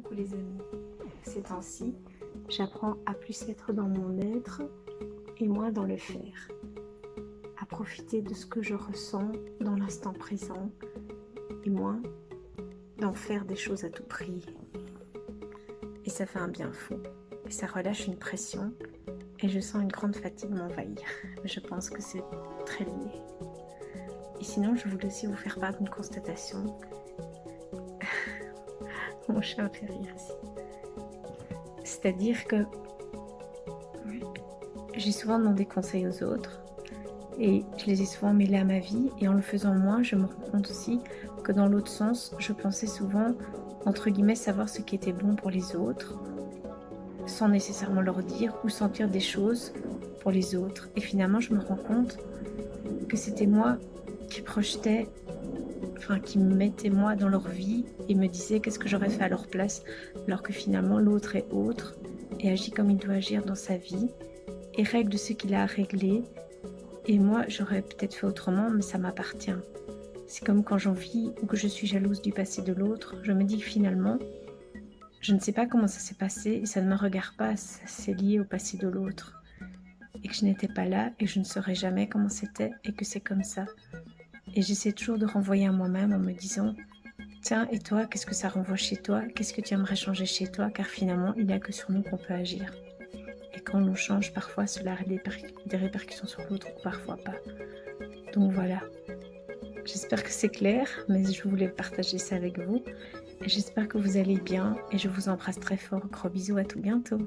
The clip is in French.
beaucoup les amis. Ces temps-ci, j'apprends à plus être dans mon être et moins dans le faire. À profiter de ce que je ressens dans l'instant présent et moins d'en faire des choses à tout prix. Et ça fait un bien fou. Et ça relâche une pression et je sens une grande fatigue m'envahir. Je pense que c'est très lié. Et sinon, je voulais aussi vous faire part d'une constatation. Mon chat me fait rire ici. C'est-à-dire que j'ai souvent demandé conseil aux autres et je les ai souvent mêlés à ma vie, et en le faisant moi, je me rends compte aussi que dans l'autre sens, je pensais souvent, entre guillemets, savoir ce qui était bon pour les autres, sans nécessairement leur dire ou sentir des choses pour les autres. Et finalement, je me rends compte que c'était moi qui projetais, qui me mettais moi dans leur vie et me disais qu'est-ce que j'aurais fait à leur place, alors que finalement l'autre est autre et agit comme il doit agir dans sa vie et règle ce qu'il a à régler. Et moi, j'aurais peut-être fait autrement, mais ça m'appartient. C'est comme quand j'envie ou que je suis jalouse du passé de l'autre, je me dis que finalement, je ne sais pas comment ça s'est passé et ça ne me regarde pas, c'est lié au passé de l'autre. Et que je n'étais pas là et je ne saurais jamais comment c'était et que c'est comme ça. Et j'essaie toujours de renvoyer à moi-même en me disant « Tiens, et toi, qu'est-ce que ça renvoie chez toi? Qu'est-ce que tu aimerais changer chez toi? » Car finalement, il n'y a que sur nous qu'on peut agir. Et quand on change, parfois cela a des répercussions sur l'autre ou parfois pas. Donc voilà. J'espère que c'est clair, mais je voulais partager ça avec vous. J'espère que vous allez bien et je vous embrasse très fort. Gros bisous, à tout bientôt.